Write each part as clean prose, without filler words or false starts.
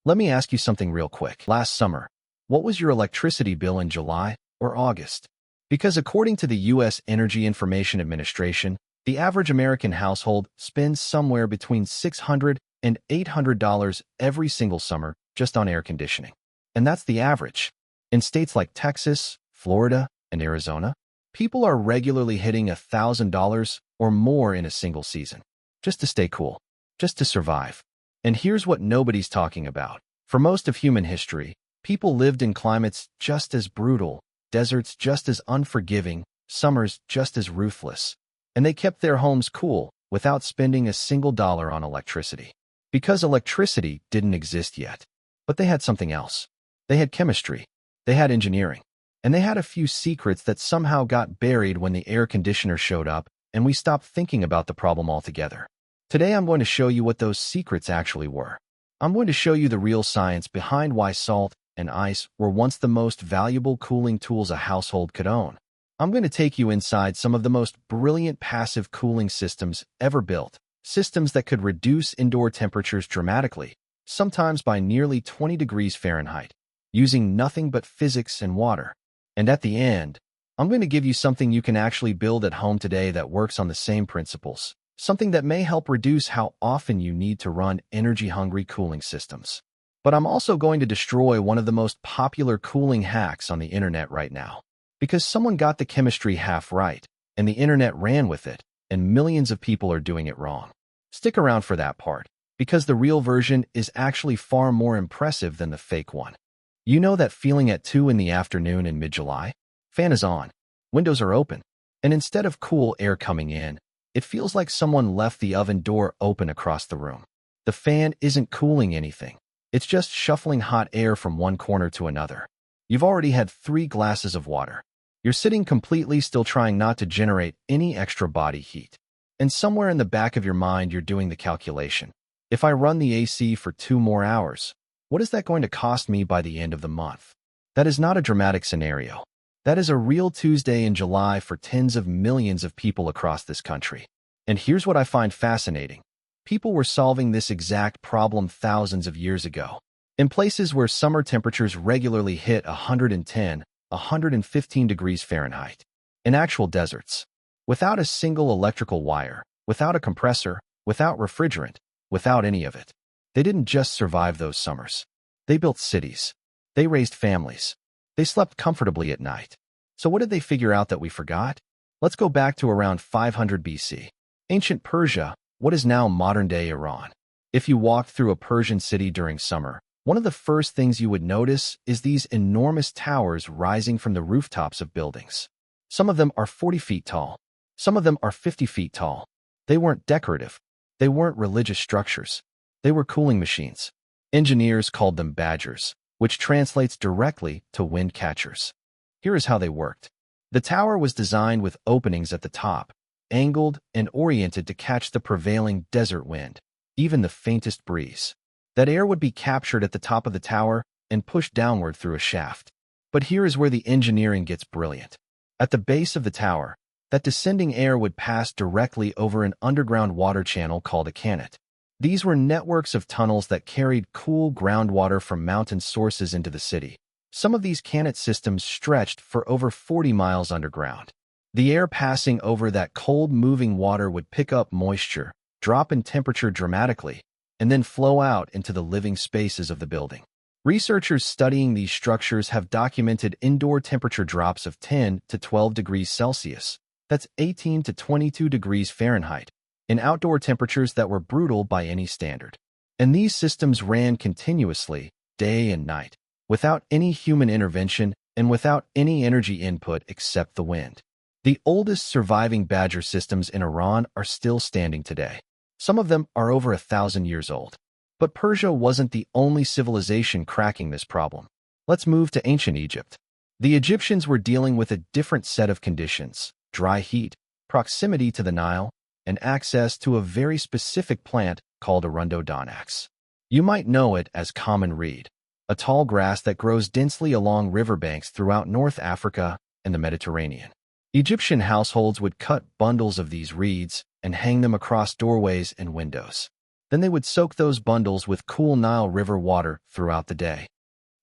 Let me ask you something real quick. Last summer, what was your electricity bill in July or August? Because according to the U.S. Energy Information Administration, the average American household spends somewhere between $600 and $800 every single summer just on air conditioning. And that's the average. In states like Texas, Florida, and Arizona, people are regularly hitting $1,000 or more in a single season, just to stay cool, just to survive. And here's what nobody's talking about. For most of human history, people lived in climates just as brutal, deserts just as unforgiving, summers just as ruthless. And they kept their homes cool without spending a single dollar on electricity. Because electricity didn't exist yet. But they had something else. They had chemistry. They had engineering. And they had a few secrets that somehow got buried when the air conditioner showed up and we stopped thinking about the problem altogether. Today I'm going to show you what those secrets actually were. I'm going to show you the real science behind why salt and ice were once the most valuable cooling tools a household could own. I'm going to take you inside some of the most brilliant passive cooling systems ever built, systems that could reduce indoor temperatures dramatically, sometimes by nearly 20 degrees Fahrenheit, using nothing but physics and water. And at the end, I'm going to give you something you can actually build at home today that works on the same principles. Something that may help reduce how often you need to run energy-hungry cooling systems. But I'm also going to destroy one of the most popular cooling hacks on the internet right now. Because someone got the chemistry half right, and the internet ran with it, and millions of people are doing it wrong. Stick around for that part, because the real version is actually far more impressive than the fake one. You know that feeling at 2 in the afternoon in mid-July? Fan is on, windows are open, and instead of cool air coming in, it feels like someone left the oven door open across the room. The fan isn't cooling anything. It's just shuffling hot air from one corner to another. You've already had 3 glasses of water. You're sitting completely still trying not to generate any extra body heat. And somewhere in the back of your mind, you're doing the calculation. If I run the AC for 2 more hours, what is that going to cost me by the end of the month? That is not a dramatic scenario. That is a real Tuesday in July for tens of millions of people across this country. And here's what I find fascinating. People were solving this exact problem thousands of years ago. In places where summer temperatures regularly hit 110, 115 degrees Fahrenheit. In actual deserts. Without a single electrical wire, without a compressor, without refrigerant, without any of it. They didn't just survive those summers. They built cities. They raised families. They slept comfortably at night. So what did they figure out that we forgot? Let's go back to around 500 BC. Ancient Persia, what is now modern-day Iran. If you walked through a Persian city during summer, one of the first things you would notice is these enormous towers rising from the rooftops of buildings. Some of them are 40 feet tall. Some of them are 50 feet tall. They weren't decorative. They weren't religious structures. They were cooling machines. Engineers called them badgers, which translates directly to wind catchers. Here is how they worked. The tower was designed with openings at the top, angled and oriented to catch the prevailing desert wind, even the faintest breeze. That air would be captured at the top of the tower and pushed downward through a shaft. But here is where the engineering gets brilliant. At the base of the tower, that descending air would pass directly over an underground water channel called a cannet. These were networks of tunnels that carried cool groundwater from mountain sources into the city. Some of these cannet systems stretched for over 40 miles underground. The air passing over that cold, moving water would pick up moisture, drop in temperature dramatically, and then flow out into the living spaces of the building. Researchers studying these structures have documented indoor temperature drops of 10 to 12 degrees Celsius. That's 18 to 22 degrees Fahrenheit, in outdoor temperatures that were brutal by any standard. And these systems ran continuously, day and night, without any human intervention and without any energy input except the wind. The oldest surviving badger systems in Iran are still standing today. Some of them are over 1,000 years old. But Persia wasn't the only civilization cracking this problem. Let's move to ancient Egypt. The Egyptians were dealing with a different set of conditions: dry heat, proximity to the Nile, and access to a very specific plant called Arundodonax. You might know it as common reed, a tall grass that grows densely along riverbanks throughout North Africa and the Mediterranean. Egyptian households would cut bundles of these reeds and hang them across doorways and windows. Then they would soak those bundles with cool Nile River water throughout the day.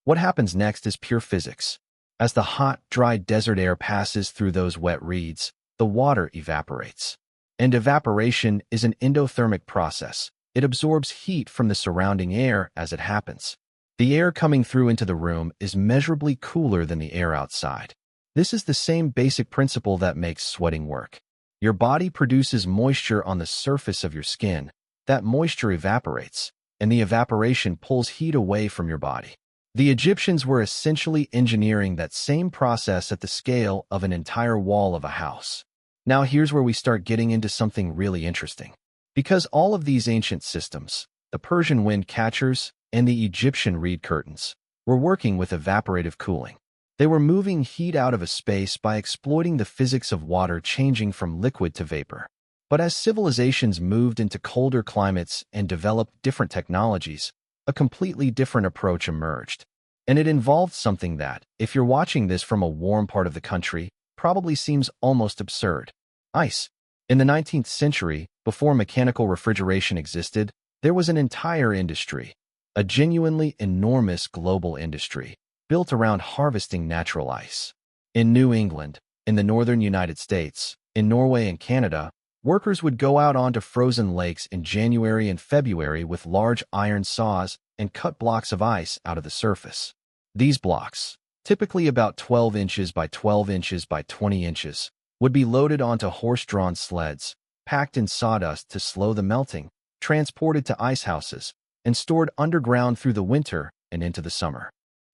What happens next is pure physics. As the hot, dry desert air passes through those wet reeds, the water evaporates. And evaporation is an endothermic process. It absorbs heat from the surrounding air as it happens. The air coming through into the room is measurably cooler than the air outside. This is the same basic principle that makes sweating work. Your body produces moisture on the surface of your skin. That moisture evaporates, and the evaporation pulls heat away from your body. The Egyptians were essentially engineering that same process at the scale of an entire wall of a house. Now here's where we start getting into something really interesting. Because all of these ancient systems, the Persian wind catchers and the Egyptian reed curtains, were working with evaporative cooling. They were moving heat out of a space by exploiting the physics of water changing from liquid to vapor. But as civilizations moved into colder climates and developed different technologies, a completely different approach emerged. And it involved something that, if you're watching this from a warm part of the country, probably seems almost absurd. Ice. In the 19th century, before mechanical refrigeration existed, there was an entire industry, a genuinely enormous global industry, built around harvesting natural ice. In New England, in the northern United States, in Norway and Canada, workers would go out onto frozen lakes in January and February with large iron saws and cut blocks of ice out of the surface. These blocks, typically about 12 inches by 12 inches by 20 inches, would be loaded onto horse-drawn sleds, packed in sawdust to slow the melting, transported to ice houses, and stored underground through the winter and into the summer.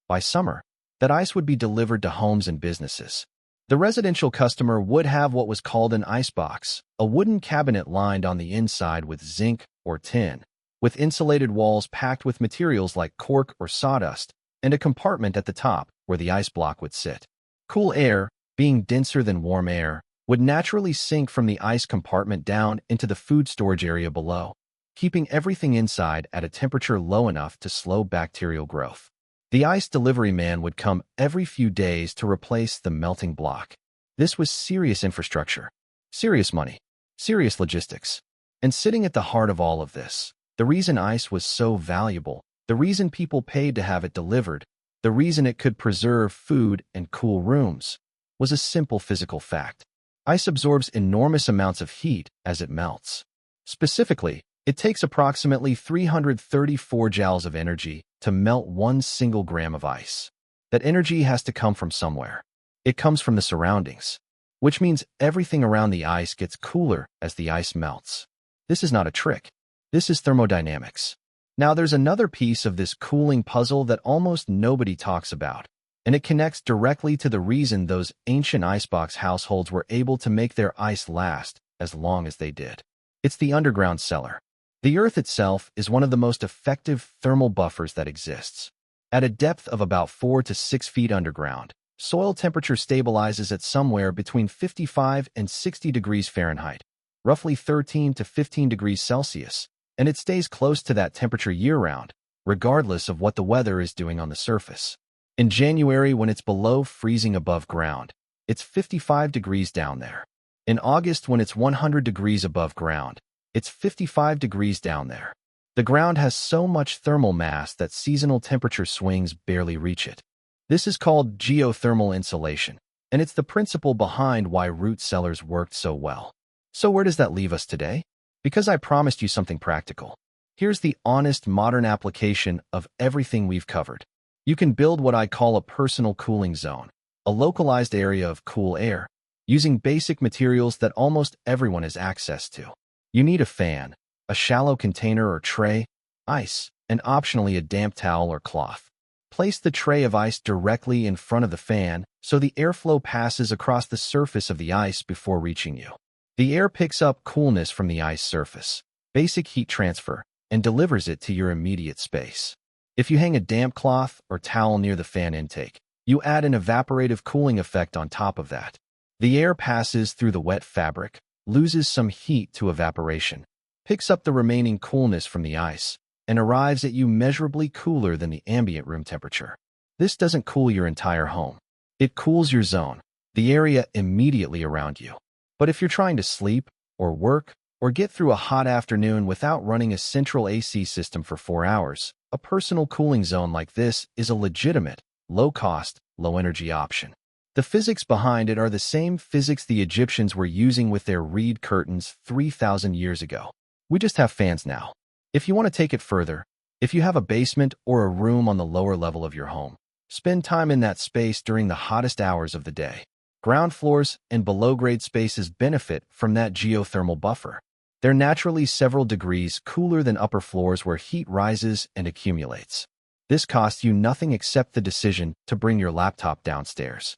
By summer, that ice would be delivered to homes and businesses. The residential customer would have what was called an icebox, a wooden cabinet lined on the inside with zinc or tin, with insulated walls packed with materials like cork or sawdust, and a compartment at the top where the ice block would sit. Cool air, being denser than warm air, would naturally sink from the ice compartment down into the food storage area below, keeping everything inside at a temperature low enough to slow bacterial growth. The ice delivery man would come every few days to replace the melting block. This was serious infrastructure, serious money, serious logistics. And sitting at the heart of all of this, the reason ice was so valuable, the reason people paid to have it delivered, the reason it could preserve food and cool rooms, was a simple physical fact. Ice absorbs enormous amounts of heat as it melts. Specifically, it takes approximately 334 joules of energy to melt 1 single gram of ice. That energy has to come from somewhere. It comes from the surroundings, which means everything around the ice gets cooler as the ice melts. This is not a trick. This is thermodynamics. Now there's another piece of this cooling puzzle that almost nobody talks about, and it connects directly to the reason those ancient icebox households were able to make their ice last as long as they did. It's the underground cellar. The Earth itself is one of the most effective thermal buffers that exists. At a depth of about 4 to 6 feet underground, soil temperature stabilizes at somewhere between 55 and 60 degrees Fahrenheit, roughly 13 to 15 degrees Celsius, and it stays close to that temperature year-round, regardless of what the weather is doing on the surface. In January, when it's below freezing above ground, it's 55 degrees down there. In August, when it's 100 degrees above ground, it's 55 degrees down there. The ground has so much thermal mass that seasonal temperature swings barely reach it. This is called geothermal insulation, and it's the principle behind why root cellars worked so well. So where does that leave us today? Because I promised you something practical. Here's the honest modern application of everything we've covered. You can build what I call a personal cooling zone, a localized area of cool air, using basic materials that almost everyone has access to. You need a fan, a shallow container or tray, ice, and optionally a damp towel or cloth. Place the tray of ice directly in front of the fan so the airflow passes across the surface of the ice before reaching you. The air picks up coolness from the ice surface, basic heat transfer, and delivers it to your immediate space. If you hang a damp cloth or towel near the fan intake, you add an evaporative cooling effect on top of that. The air passes through the wet fabric, loses some heat to evaporation, picks up the remaining coolness from the ice, and arrives at you measurably cooler than the ambient room temperature. This doesn't cool your entire home. It cools your zone, the area immediately around you. But if you're trying to sleep, or work, or get through a hot afternoon without running a central AC system for 4 hours, a personal cooling zone like this is a legitimate, low-cost, low-energy option. The physics behind it are the same physics the Egyptians were using with their reed curtains 3,000 years ago. We just have fans now. If you want to take it further, if you have a basement or a room on the lower level of your home, spend time in that space during the hottest hours of the day. Ground floors and below-grade spaces benefit from that geothermal buffer. They're naturally several degrees cooler than upper floors where heat rises and accumulates. This costs you nothing except the decision to bring your laptop downstairs.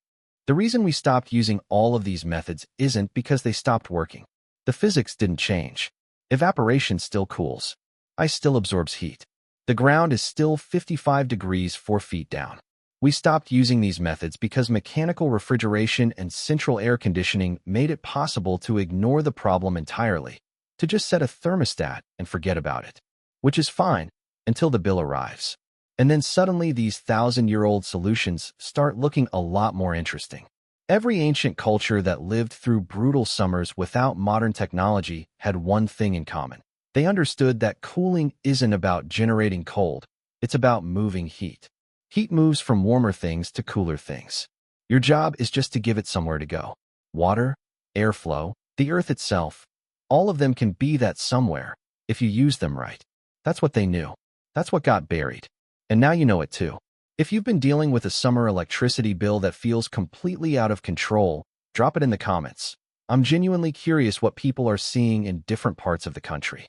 The reason we stopped using all of these methods isn't because they stopped working. The physics didn't change. Evaporation still cools. Ice still absorbs heat. The ground is still 55 degrees 4 feet down. We stopped using these methods because mechanical refrigeration and central air conditioning made it possible to ignore the problem entirely, to just set a thermostat and forget about it, which is fine until the bill arrives. And then suddenly these 1,000-year-old solutions start looking a lot more interesting. Every ancient culture that lived through brutal summers without modern technology had one thing in common. They understood that cooling isn't about generating cold, it's about moving heat. Heat moves from warmer things to cooler things. Your job is just to give it somewhere to go. Water, airflow, the earth itself, all of them can be that somewhere if you use them right. That's what they knew. That's what got buried. And now you know it too. If you've been dealing with a summer electricity bill that feels completely out of control, drop it in the comments. I'm genuinely curious what people are seeing in different parts of the country.